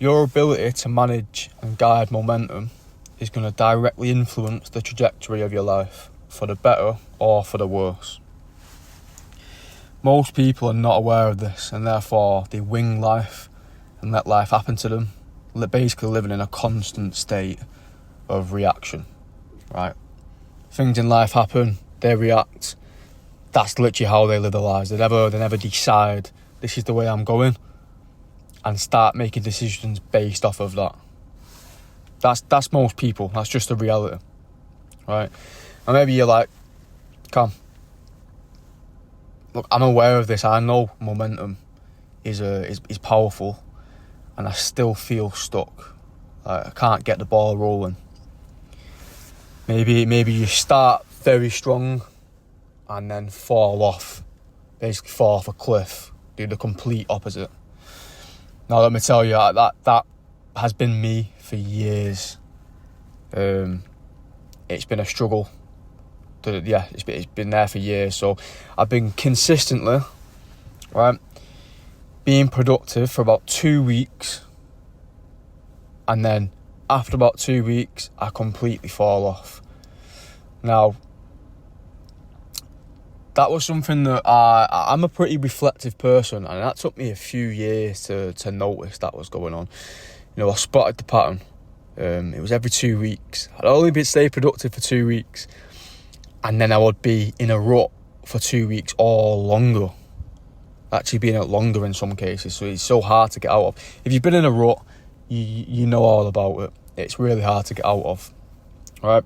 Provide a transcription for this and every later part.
Your ability to manage and guide momentum is going to directly influence the trajectory of your life, for the better or for the worse. Most people are not aware of this, and therefore they wing life and let life happen to them, basically living in a constant state of reaction, right? Things in life happen, they react. That's literally how they live their lives. They never decide, this is the way I'm going, and start making decisions based off of that. That's most people. That's just the reality, right? And maybe you're like, Cam, look, I'm aware of this. I know momentum is powerful, and I still feel stuck. I can't get the ball rolling. Maybe you start very strong and then fall off a cliff, do the complete opposite. Now let me tell you, that has been me for years. It's been a struggle. It's been there for years. So I've been consistently, right, being productive for about 2 weeks, and then after about 2 weeks, I completely fall off. Now, that was something that I'm a pretty reflective person, and that took me a few years to notice that was going on. You know, I spotted the pattern. It was every 2 weeks. I'd only stay productive for 2 weeks, and then I would be in a rut for 2 weeks or longer. Actually being out longer in some cases, so it's so hard to get out of. If you've been in a rut, you know all about it. It's really hard to get out of, right?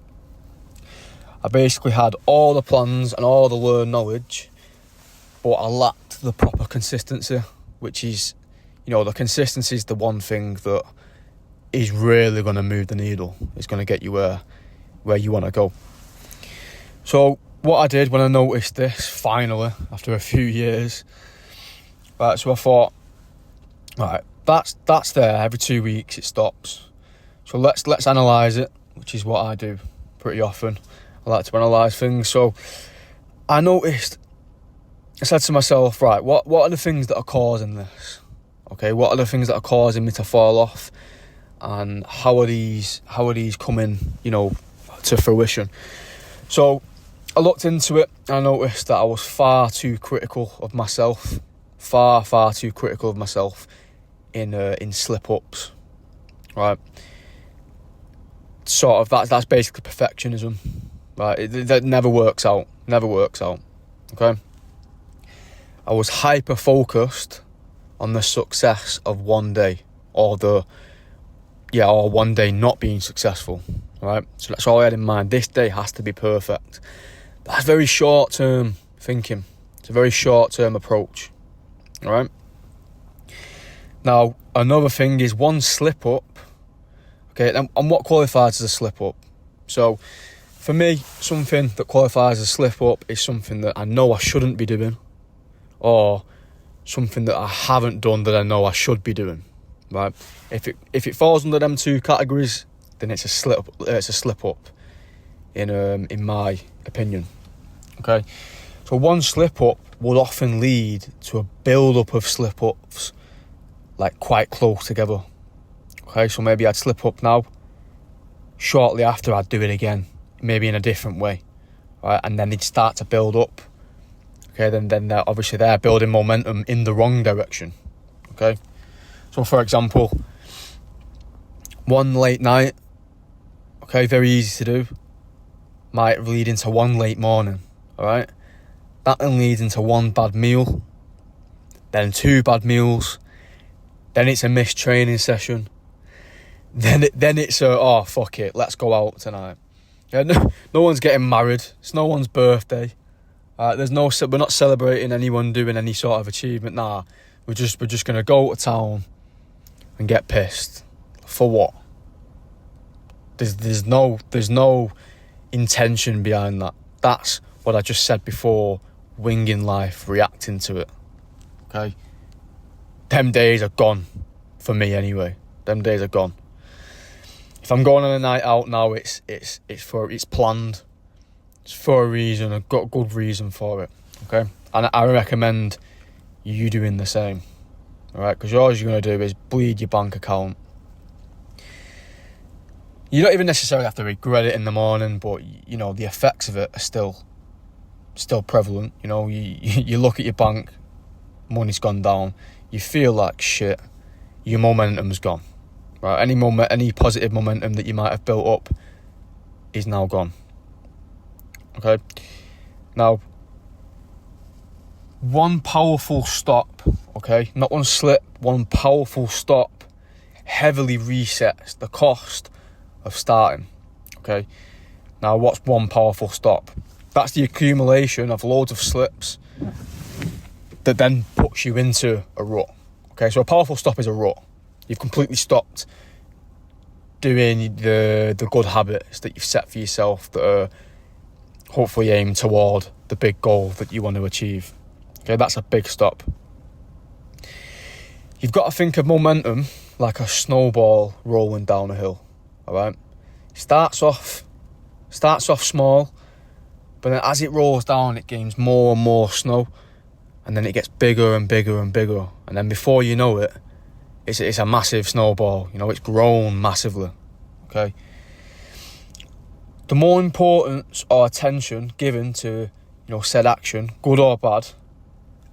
I basically had all the plans and all the learned knowledge, but I lacked the proper consistency, which is, the consistency is the one thing that is really going to move the needle. It's going to get you where you want to go. So what I did when I noticed this, finally, after a few years, right, so I thought, right, that's there, every 2 weeks it stops. So let's analyse it, which is what I do pretty often. I like to analyse things. So I said to myself, right, what are the things that are causing this? Okay, what are the things that are causing me to fall off? And how are these coming, to fruition? So I looked into it, and I noticed that I was far too critical of myself. Far too critical of myself in slip-ups, right? Sort of, that's basically perfectionism. Right, that never works out. Okay. I was hyper focused on the success of one day, or one day not being successful. Right, so that's all I had in mind. This day has to be perfect. That's very short term thinking. It's a very short term approach. All right. Now another thing is one slip up. Okay, and what qualifies as a slip up? So, for me, something that qualifies as a slip-up is something that I know I shouldn't be doing, or something that I haven't done that I know I should be doing, right? If it falls under them two categories, then it's a slip-up, in my opinion. Okay, so one slip-up would often lead to a build-up of slip-ups, like quite close together. Okay, so maybe I'd slip up now. Shortly after, I'd do it again. Maybe in a different way, right? And then they'd start to build up. Okay, then they're building momentum in the wrong direction. Okay, so for example, one late night, okay, very easy to do, might lead into one late morning. All right, that then leads into one bad meal, then two bad meals, then it's a missed training session, then it's fuck it, let's go out tonight. Yeah, no one's getting married. It's no one's birthday. We're not celebrating anyone doing any sort of achievement. Nah, we're just gonna go to town and get pissed. For what? There's no intention behind that. That's what I just said before. Winging life, reacting to it. Okay. Them days are gone for me anyway. Them days are gone. If I'm going on a night out now, it's planned. It's for a reason. I've got a good reason for it. Okay, and I recommend you doing the same. all right? Because all you're going to do is bleed your bank account. You don't even necessarily have to regret it in the morning, but, you know, the effects of it are still prevalent. You know, you look at your bank, money's gone down, you feel like shit, your momentum's gone, right? Any positive momentum that you might have built up is now gone, okay? Now, one powerful stop, okay, not one slip, one powerful stop heavily resets the cost of starting, okay? Now, what's one powerful stop? That's the accumulation of loads of slips that then puts you into a rut, okay? So a powerful stop is a rut. You've completely stopped doing the good habits that you've set for yourself that are hopefully aimed toward the big goal that you want to achieve, okay? That's a big stop. You've got to think of momentum like a snowball rolling down a hill, all right? Starts off small, but then as it rolls down, it gains more and more snow, and then it gets bigger and bigger and bigger, and then before you know it, it's a massive snowball. You know, it's grown massively, okay? The more importance or attention given to, you know, said action, good or bad,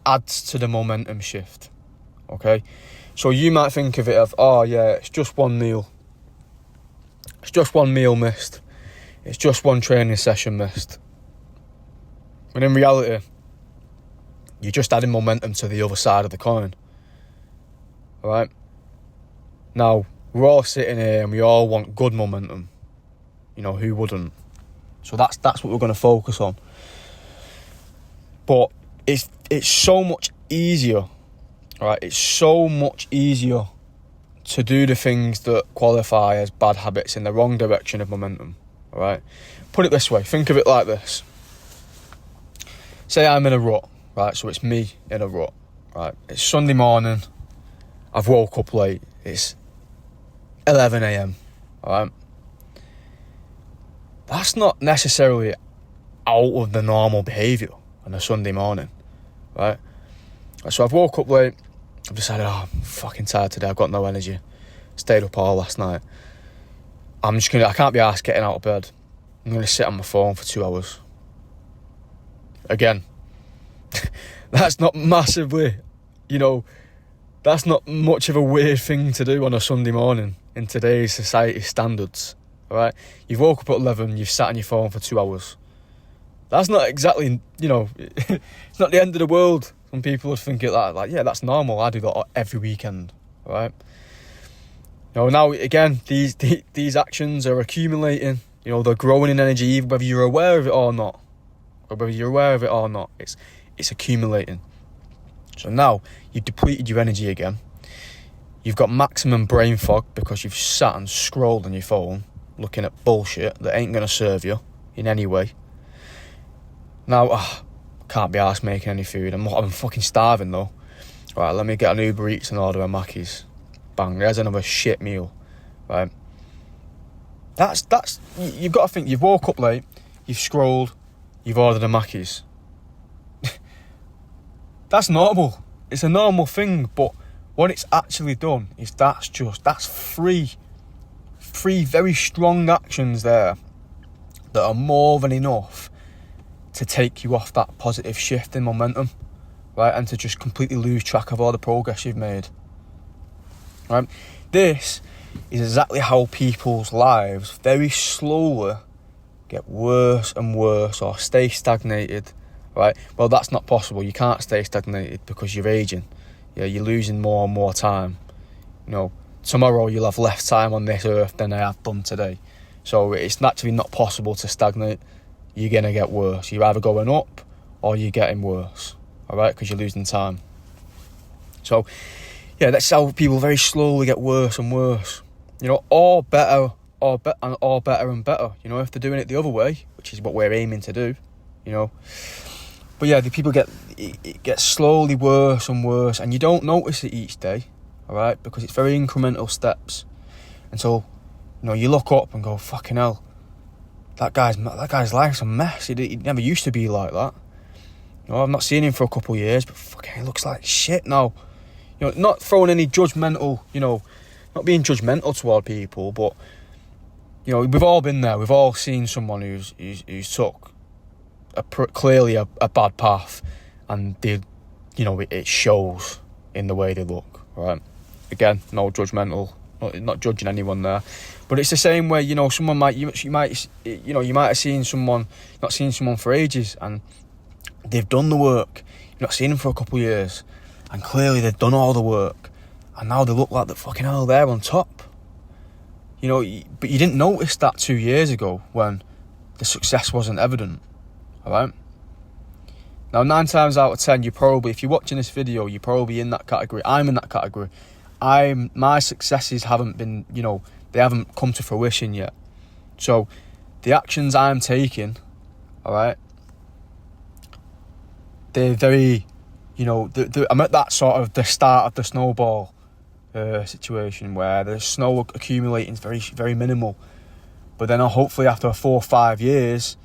adds to the momentum shift, okay? So you might think of it of, oh yeah, it's just one meal. It's just one meal missed. It's just one training session missed. When in reality, you're just adding momentum to the other side of the coin. Alright? Now, we're all sitting here and we all want good momentum. You know, who wouldn't? So that's what we're going to focus on. But it's so much easier, right? It's so much easier to do the things that qualify as bad habits in the wrong direction of momentum, all right? Put it this way, think of it like this. Say I'm in a rut, right? So it's me in a rut, right? It's Sunday morning, I've woke up late, it's 11 a.m, all right? That's not necessarily out of the normal behaviour on a Sunday morning, right? So I've woke up late, I've decided, I'm fucking tired today, I've got no energy. Stayed up all last night. I can't be arsed getting out of bed. I'm going to sit on my phone for 2 hours. Again, that's not massively, you know, that's not much of a weird thing to do on a Sunday morning in today's society standards, all right? You've woke up at 11, you've sat on your phone for 2 hours. That's not exactly, you know, it's not the end of the world. Some people would think it like, yeah, that's normal. I do that every weekend, all right? You know, now, again, these actions are accumulating. You know, they're growing in energy, whether you're aware of it or not. It's accumulating. So now, you've depleted your energy again. You've got maximum brain fog because you've sat and scrolled on your phone looking at bullshit that ain't going to serve you in any way. Now, can't be arsed making any food. I'm fucking starving though. Right, let me get an Uber Eats and order a Mackey's. Bang, there's another shit meal. Right. That's you've got to think, you've woke up late, you've scrolled, you've ordered a Mackey's. That's normal. It's a normal thing, but what it's actually done is that's three very strong actions there that are more than enough to take you off that positive shift in momentum, right, and to just completely lose track of all the progress you've made, right? This is exactly how people's lives very slowly get worse and worse or stay stagnated, right? Well, that's not possible. You can't stay stagnated because you're aging. Yeah, you're losing more and more time. You know, tomorrow you'll have less time on this earth than I have done today. So it's naturally not possible to stagnate. You're going to get worse. You're either going up or you're getting worse, all right, because you're losing time. So, yeah, that's how people very slowly get worse and worse. You know, or better and better. You know, if they're doing it the other way, which is what we're aiming to do, you know. But yeah, the people it gets slowly worse and worse, and you don't notice it each day, all right, because it's very incremental steps. And so, you know, you look up and go, fucking hell, that guy's life's a mess. He never used to be like that. You know, I've not seen him for a couple of years, but fucking, he looks like shit now. not throwing any judgmental, not being judgmental toward people, but, we've all been there. We've all seen someone who's took clearly a bad path, and it shows in the way they look, right? Again, no judgmental, not judging anyone there, but it's the same way. Someone might have seen someone, not seen someone for ages, and they've done the work. You've not seen them for a couple of years, and clearly they've done all the work, and now they look like the fucking hell they're on top. But you didn't notice that 2 years ago when the success wasn't evident. All right. Now, 9 times out of 10, if you're watching this video, you're probably in that category. I'm in that category. My successes haven't been, they haven't come to fruition yet. So the actions I'm taking, all right, they're very, I'm at that sort of the start of the snowball situation where the snow accumulating is very, very minimal. But then hopefully after 4 or 5 years,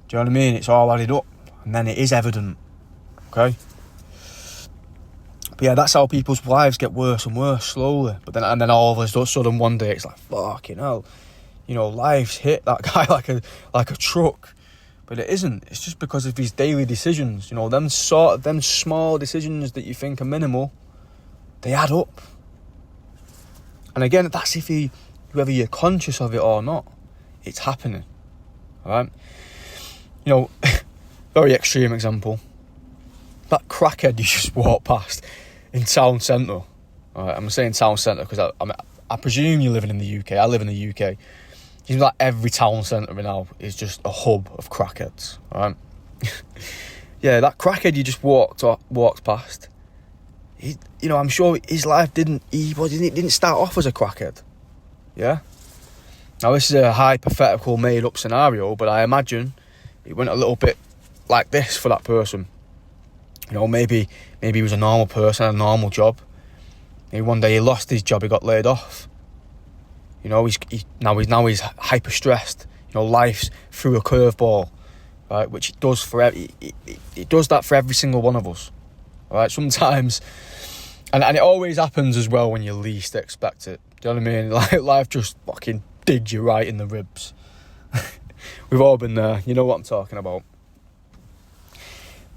do you know what I mean? It's all added up, and then it is evident. Okay? But yeah, that's how people's lives get worse and worse slowly. But then all of a sudden one day it's like, fucking hell, life's hit that guy like a truck. But it isn't. It's just because of his daily decisions. Them small decisions that you think are minimal, they add up. And again, that's whether you're conscious of it or not, it's happening. All right? Very extreme example. That crackhead you just walked past in town centre. All right, I'm saying town centre because I presume you're living in the UK. I live in the UK. It seems like every town centre now is just a hub of crackheads. All right? Yeah, that crackhead you just walked past. I'm sure his life didn't start off as a crackhead. Yeah? Now, this is a hypothetical made-up scenario, but I imagine it went a little bit like this for that person. Maybe he was a normal person, a normal job. Maybe one day he lost his job, he got laid off. He's hyper stressed. Life's threw a curveball, right? Which it does it does that for every single one of us. All right, sometimes, and it always happens as well when you least expect it. Do you know what I mean? Like life just fucking digs you right in the ribs. We've all been there. You know what I'm talking about.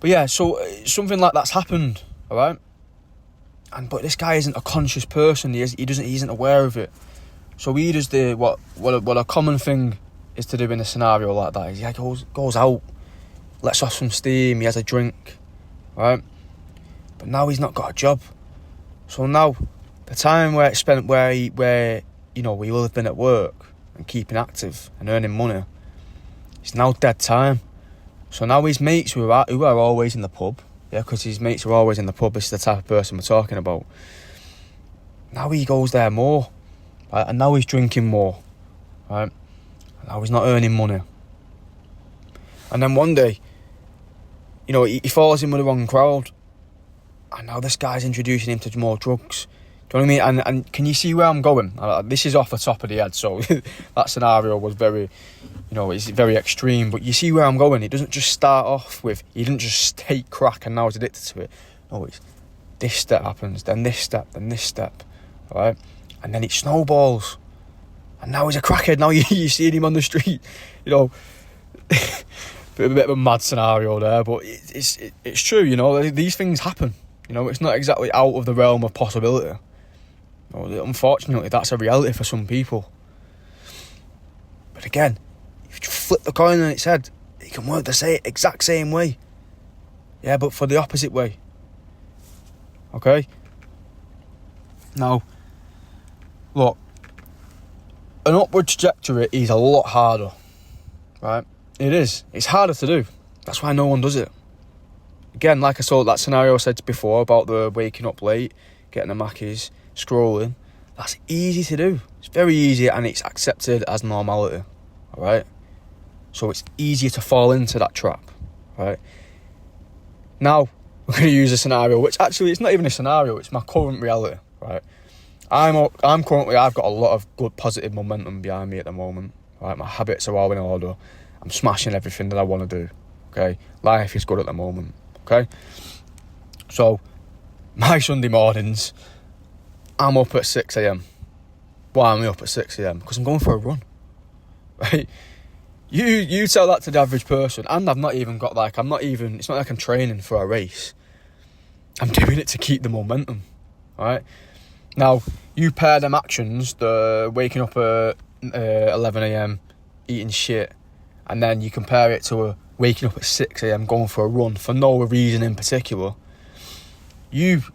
But yeah, so something like that's happened, all right? But this guy isn't a conscious person. He isn't aware of it. So he does what a common thing is to do in a scenario like that is he goes out, lets off some steam, he has a drink, right? But now he's not got a job. So now the time where it's spent where he will have been at work and keeping active and earning money, it's now dead time. So now his mates who are always in the pub, yeah, because his mates are always in the pub, this is the type of person we're talking about. Now he goes there more, right? And now he's drinking more, right? And now he's not earning money. And then one day, he falls in with the wrong crowd, and now this guy's introducing him to more drugs. Do you know what I mean? And can you see where I'm going? This is off the top of the head, so that scenario was very, it's very extreme. But you see where I'm going? It doesn't just start off with, he didn't just take crack and now he's addicted to it. No, it's this step happens, then this step, all right? And then it snowballs. And now he's a crackhead. Now you're seeing him on the street. A bit of a mad scenario there, but it's true, these things happen. It's not exactly out of the realm of possibility. Unfortunately, that's a reality for some people. But again, if you flip the coin on its head, it can work the exact same way. Yeah, but for the opposite way. Okay? Now, look, an upward trajectory is a lot harder, right? It is. It's harder to do. That's why no one does it. Again, like I saw that scenario I said before about the waking up late, getting the Mackies, scrolling. That's easy to do. It's very easy and it's accepted as normality. Alright? So it's easier to fall into that trap. Right? Now, we're going to use a scenario, which actually it's not even a scenario, it's my current reality. Right? I've got a lot of good positive momentum behind me at the moment. Right? My habits are all in order. I'm smashing everything that I want to do. Okay? Life is good at the moment. Okay? So, my Sunday mornings, I'm up at 6 a.m. Why am I up at 6 a.m? Because I'm going for a run, right? You tell that to the average person, and I've not even got it's not like I'm training for a race. I'm doing it to keep the momentum, right? Now, you pair them actions, the waking up at 11 a.m, eating shit, and then you compare it to a waking up at 6 a.m, going for a run for no reason in particular. You've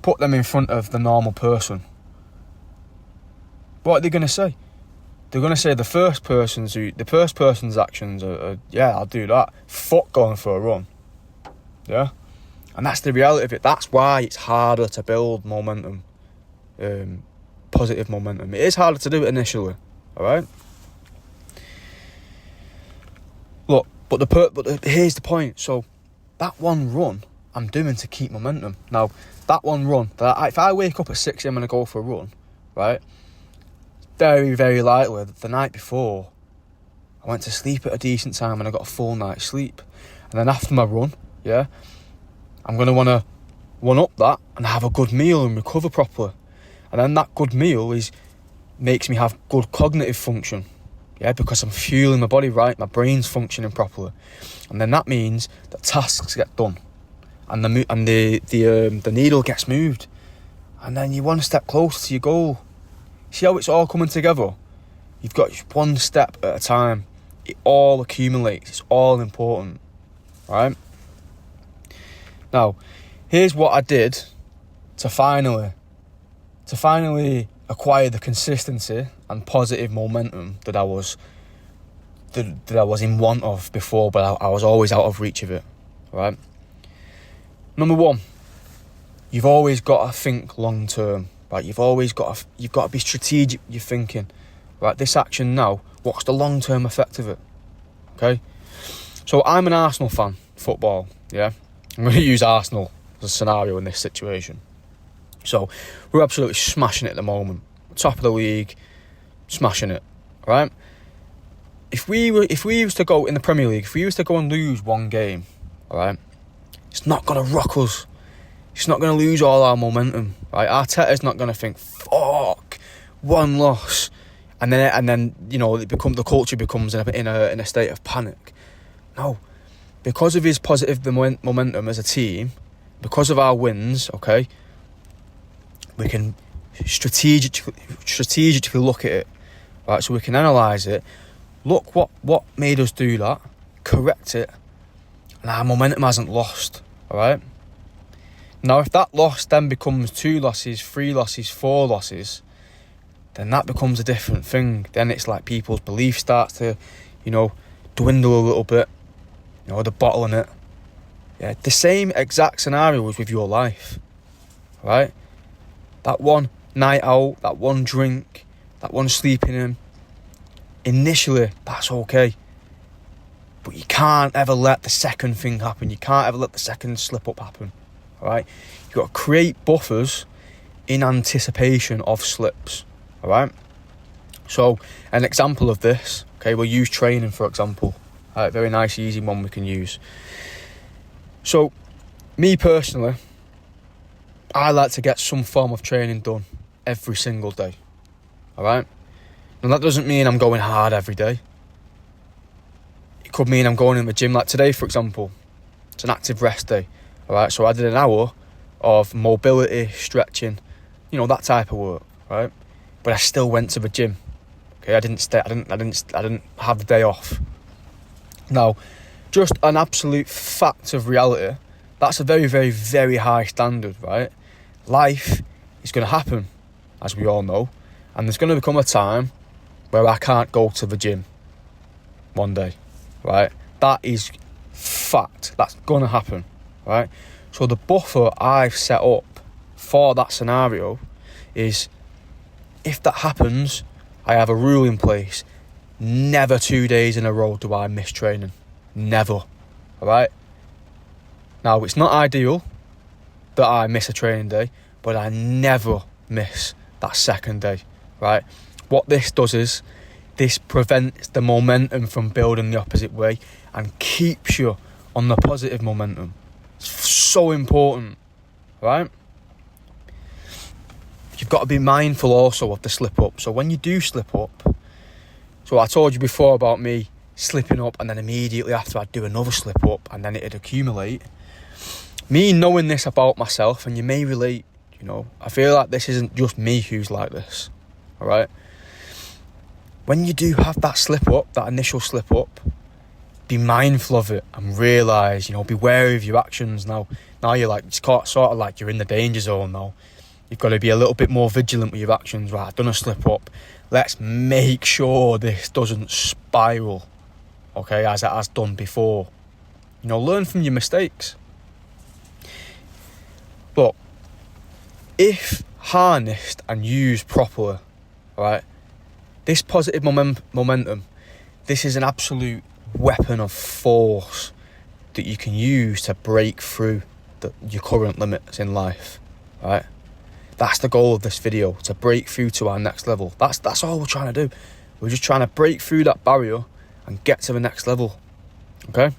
put them in front of the normal person. What are they going to say? They're going to say the first person's actions are, yeah, I'll do that. Fuck going for a run. Yeah? And that's the reality of it. That's why it's harder to build momentum. Positive momentum. It is harder to do it initially. Alright? Look, but here's the point. So, that one run I'm doing to keep momentum. Now, that one run, if I wake up at 6 a.m. and I go for a run, right? Very, very likely the night before I went to sleep at a decent time and I got a full night's sleep. And then after my run, yeah, I'm going to want to one-up that and have a good meal and recover properly. And then that good meal makes me have good cognitive function, yeah, because I'm fueling my body right, my brain's functioning properly. And then that means that tasks get done and the needle gets moved. And then you're one step closer to your goal. See how it's all coming together? You've got one step at a time. It all accumulates. It's all important, right? Now, here's what I did to finally acquire the consistency and positive momentum that I was in want of before, but I was always out of reach of it, right? Number one, you've always got to think long term. Right, you've got to be strategic with your thinking. Right, this action now, what's the long-term effect of it? Okay? So I'm an Arsenal fan, football, yeah? I'm going to use Arsenal as a scenario in this situation. So, we're absolutely smashing it at the moment. Top of the league, smashing it, right? If we used to go in the Premier League, if we used to go and lose one game, alright, it's not going to rock us. It's not going to lose all our momentum, right? Arteta's not going to think, fuck, one loss, and then the culture becomes in a state of panic. No, because of his positive momentum as a team, because of our wins, okay, we can strategically look at it, right? So we can analyse it, look what made us do that, correct it, and our momentum hasn't lost, all right? Now, if that loss then becomes 2 losses, 3 losses, 4 losses, then that becomes a different thing. Then it's like people's belief starts to, dwindle a little bit. They're bottling it. Yeah, the same exact scenario was with your life, right? That one night out, that one drink, that one sleeping in, initially, that's okay. But you can't ever let the second thing happen. You can't ever let the second slip up happen. Alright, you've got to create buffers in anticipation of slips. Alright, so an example of this, okay, we'll use training for example. Very nice, easy one we can use. So, me personally, I like to get some form of training done every single day. Alright, and that doesn't mean I'm going hard every day. It could mean I'm going in the gym, like today for example. It's an active rest day. Alright, so I did an hour of mobility, stretching, that type of work, right? But I still went to the gym. Okay, I didn't have the day off. Now, just an absolute fact of reality, that's a very, very, very high standard, right? Life is going to happen, as we all know, and there's going to become a time where I can't go to the gym one day, right? That is fact. That's going to happen. Right, so the buffer I've set up for that scenario is, if that happens, I have a rule in place. Never 2 days in a row do I miss training. Never. Alright? Now, it's not ideal that I miss a training day, but I never miss that second day. Right? What this does is, this prevents the momentum from building the opposite way and keeps you on the positive momentum. It's so important, right? got to be mindful also of the slip up. So when you do slip up, so I told you before about me slipping up and then immediately after I'd do another slip up and then it'd accumulate. Me knowing this about myself, and you may relate, you know, I feel like this isn't just me who's like this, all right? When you do have that slip up, that initial slip up, be mindful of it and realise, you know, be wary of your actions now. Now you're like, it's sort of like you're in the danger zone now. You've got to be a little bit more vigilant with your actions. Right, I've done a slip up. Let's make sure this doesn't spiral, okay, as it has done before. You know, learn from your mistakes. But if harnessed and used properly, right, this positive momentum, this is an absolute weapon of force that you can use to break through your current limits in life, right? That's the goal of this video, to break through to our next level. That's all we're trying to do. We're just trying to break through that barrier and get to the next level, okay?